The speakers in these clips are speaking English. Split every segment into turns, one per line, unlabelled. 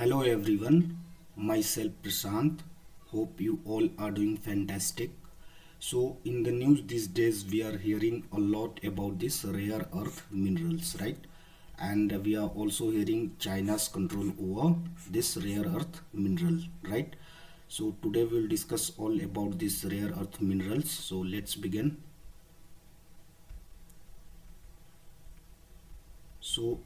Hello everyone, myself Prashant. Hope you all are doing fantastic. So, in the news these days, we are hearing a lot about this rare earth minerals, right? And we are also hearing China's control over this rare earth mineral, right? So, today we'll discuss all about these rare earth minerals. So, let's begin. So,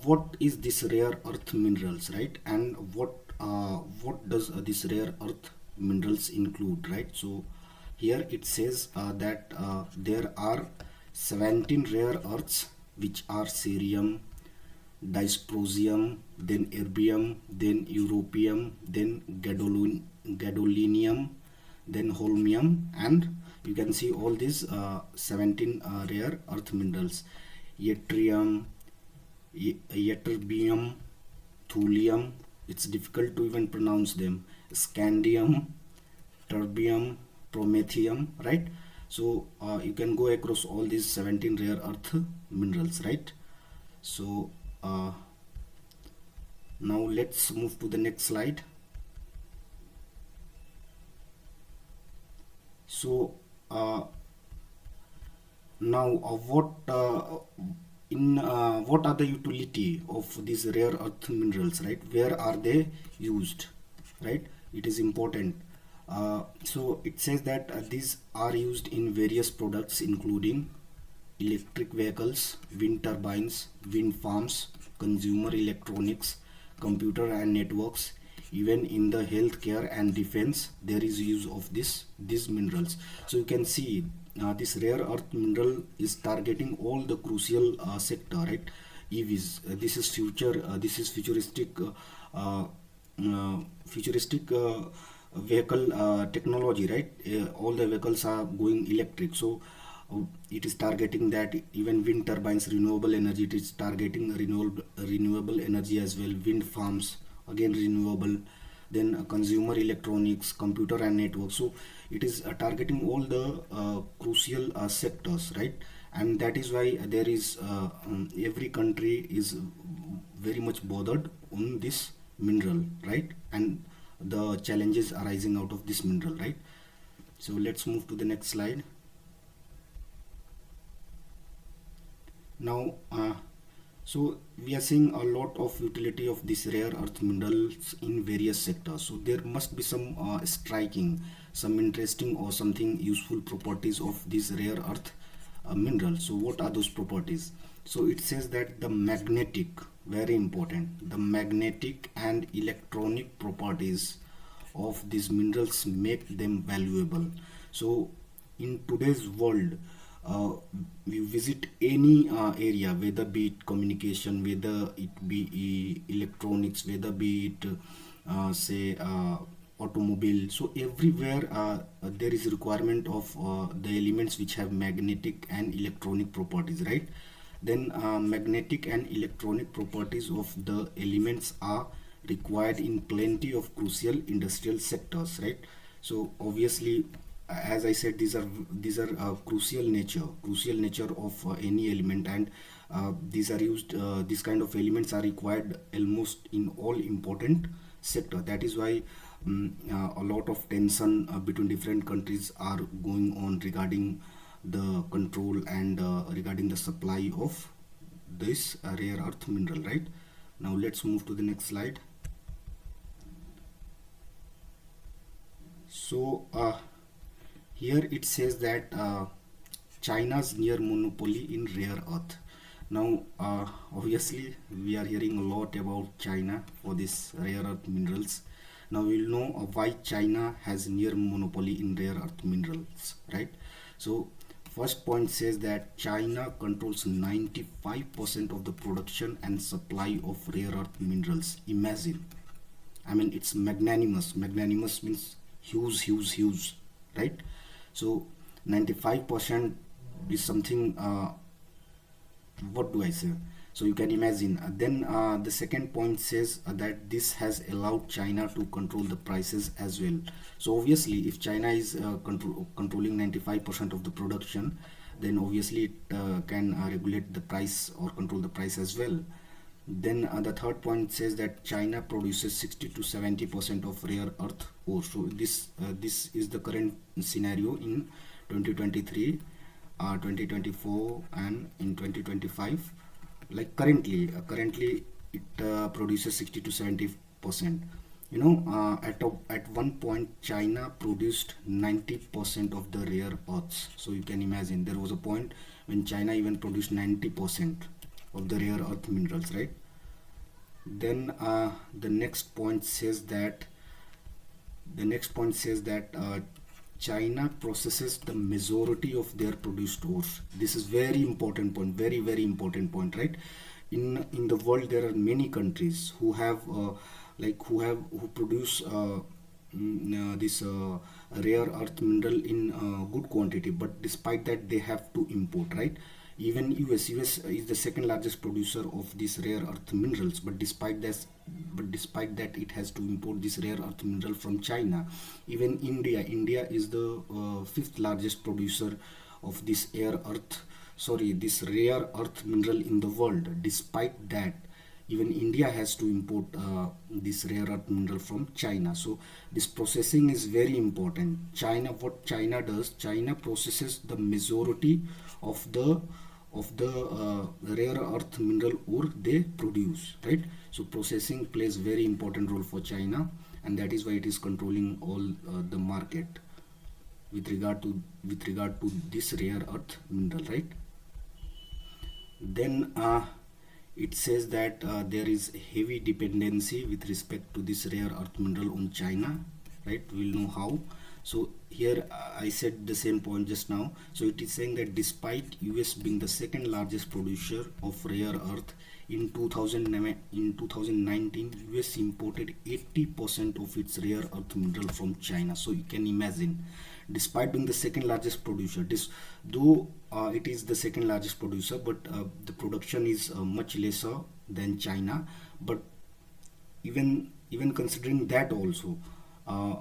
what is this rare earth minerals, right? And what does this rare earth minerals include, right? So, here it says that there are 17 rare earths, which are cerium, dysprosium, then erbium, then europium, then gadolinium, then holmium, and you can see all these 17 rare earth minerals: yttrium, ytterbium, thulium. It's difficult to even pronounce them. Scandium, terbium, promethium, right? So you can go across all these 17 rare earth minerals, right? So uh, now let's move to the next slide. So uh, now what are the utility of these rare earth minerals, right? Where are they used, right? It is important. So it says that these are used in various products including electric vehicles, wind turbines, wind farms, consumer electronics, computer and networks. Even in the healthcare and defense, there is use of these minerals. So you can see this rare earth mineral is targeting all the crucial sector, right? EVs. This is futuristic vehicle technology, right? All the vehicles are going electric. So it is targeting that. Even wind turbines, renewable energy, it is targeting renewable energy as well. Wind farms, again renewable. Then consumer electronics, computer and network. So it is targeting all the crucial sectors, right? And that is why there is every country is very much bothered on this mineral, right? And the challenges arising out of this mineral, right? So let's move to the next slide. Now so we are seeing a lot of utility of these rare earth minerals in various sectors. So there must be some striking, some interesting or something useful properties of these rare earth minerals. So what are those properties? So it says that the magnetic, very important, the magnetic and electronic properties of these minerals make them valuable. So in today's world, we visit any area, whether be it communication, whether it be electronics, whether be it say automobile. So everywhere there is a requirement of the elements which have magnetic and electronic properties, right? Then magnetic and electronic properties of the elements are required in plenty of crucial industrial sectors, right? So obviously, as I said, these are crucial nature of any element, and these are used. These kind of elements are required almost in all important sector. That is why a lot of tension between different countries are going on regarding the control and regarding the supply of this rare earth mineral, right? Now let's move to the next slide. So here it says that China's near monopoly in rare earth. Now obviously we are hearing a lot about China for this rare earth minerals. Now we'll know why China has near monopoly in rare earth minerals, right? So first point says that China controls 95% of the production and supply of rare earth minerals. Imagine, I mean, it's magnanimous. Magnanimous means huge, right? So 95% is something, what do I say? So you can imagine. Then the second point says that this has allowed China to control the prices as well. So obviously, if China is controlling 95% of the production, then obviously it can regulate the price or control the price as well. Then the third point says that China produces 60 to 70% of rare earth ore. So this is the current scenario in 2023, 2024, and in 2025. Like currently it produces 60 to 70%. At one point China produced 90% of the rare earths. So you can imagine there was a point when China even produced 90% of the rare earth minerals, right? Then the next point says that China processes the majority of their produced ores. This is very important point, very important point, right? In the world there are many countries who have who produce this rare earth mineral in good quantity, but despite that they have to import, right? Even US is the second largest producer of these rare earth minerals, but despite that it has to import this rare earth mineral from China. Even India is the fifth largest producer of this rare earth mineral in the world. Despite that, even India has to import this rare earth mineral from China. So this processing is very important. What China does, China processes the majority of the rare earth mineral ore they produce, right? So processing plays very important role for China, and that is why it is controlling all the market with regard to this rare earth mineral, right? Then it says that there is heavy dependency with respect to this rare earth mineral on China, right? We'll know how. So here I said the same point just now. So it is saying that despite US being the second largest producer of rare earth in 2019, US imported 80% of its rare earth mineral from China. So you can imagine, despite being the second largest producer, though it is the second largest producer, but the production is much lesser than China. But even considering that also, uh,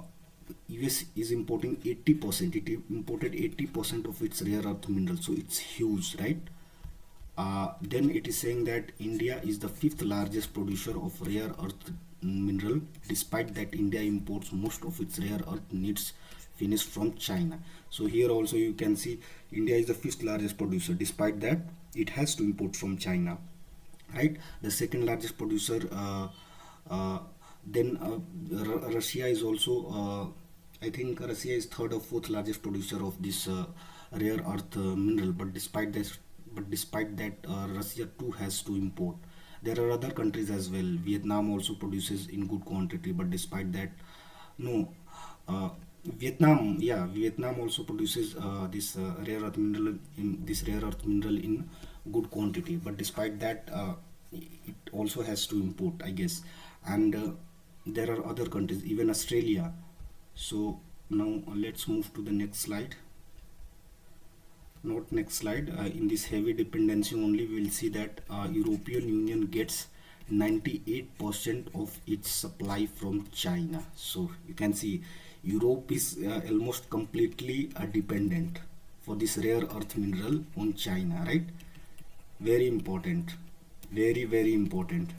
US is importing 80%. It imported 80% of its rare earth mineral, so it's huge, right? Then it is saying that India is the fifth largest producer of rare earth mineral. Despite that, India imports most of its rare earth needs finished from China. So here also you can see India is the fifth largest producer. Despite that, it has to import from China, right? The second largest producer. Uh, then Russia is also. I think Russia is third or fourth largest producer of this rare earth mineral. But despite that, Russia too has to import. There are other countries as well. Vietnam also produces in good quantity, but despite that, no. Uh, Vietnam also produces this rare earth mineral in good quantity, but despite that, it also has to import, I guess. And there are other countries, even Australia. So now let's move to the next slide. Not next slide. In this heavy dependency only, we will see that European Union gets 98% of its supply from China. So you can see Europe is almost completely dependent for this rare earth mineral on China, right? Very important, very important.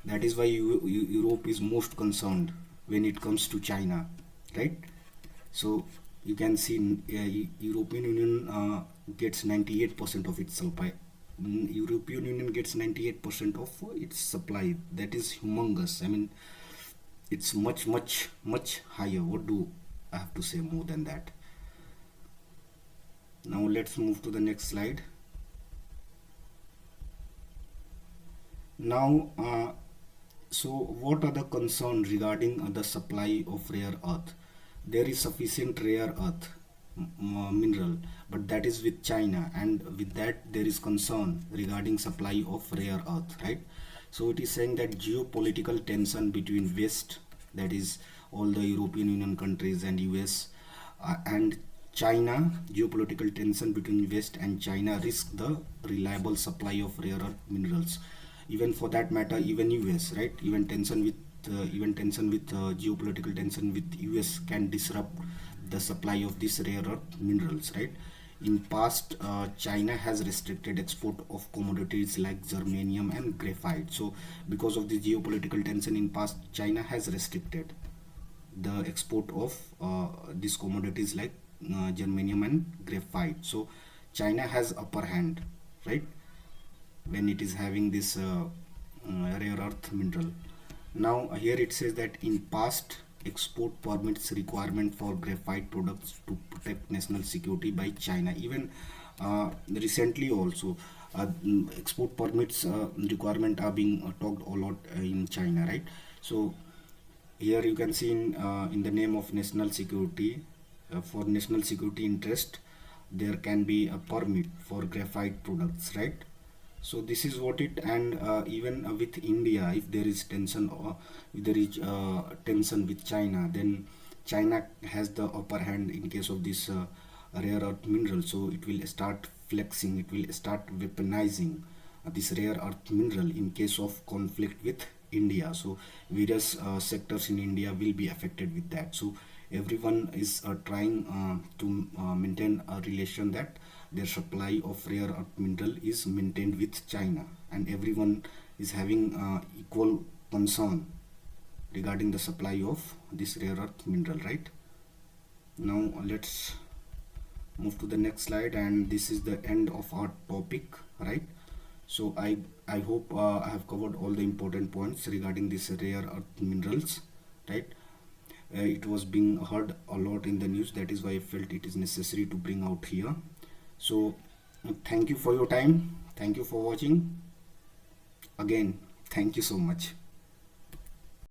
That is why Europe is most concerned when it comes to China, right? So you can see European Union gets 98% of its supply. European Union gets 98% of its supply. That is humongous. I mean, it's much higher. What do I have to say more than that? Now let's move to the next slide. Now, so what are the concerns regarding the supply of rare earth? There is sufficient rare earth mineral, but that is with China, and with that there is concern regarding supply of rare earth, right? So it is saying that geopolitical tension between West, that is all the European Union countries, and US, and China, geopolitical tension between West and China risk the reliable supply of rare earth minerals. Even for that matter, even US, right? Even geopolitical tension with US can disrupt the supply of these rare earth minerals, right? In past, China has restricted export of commodities like germanium and graphite. So because of the geopolitical tension in past, China has restricted the export of these commodities like germanium and graphite. So China has upper hand, right, when it is having this rare earth mineral. Now here it says that in past, export permits requirement for graphite products to protect national security by China. Even recently also, export permits requirement are being talked a lot in China, right? So here you can see in the name of national security, for national security interest, there can be a permit for graphite products, right? So this is what it. And even with India, if there is tension, or if there is tension with China, then China has the upper hand in case of this rare earth mineral. So it will start flexing, it will start weaponizing this rare earth mineral in case of conflict with India. So various sectors in India will be affected with that. So everyone is trying to maintain a relation that their supply of rare earth mineral is maintained with China, and everyone is having equal concern regarding the supply of this rare earth mineral, right? Now let's move to the next slide, and this is the end of our topic, right? So I hope I have covered all the important points regarding this rare earth minerals, right? It was being heard a lot in the news, that is why I felt it is necessary to bring out here. So thank you for your time, thank you for watching. Again, thank you so much.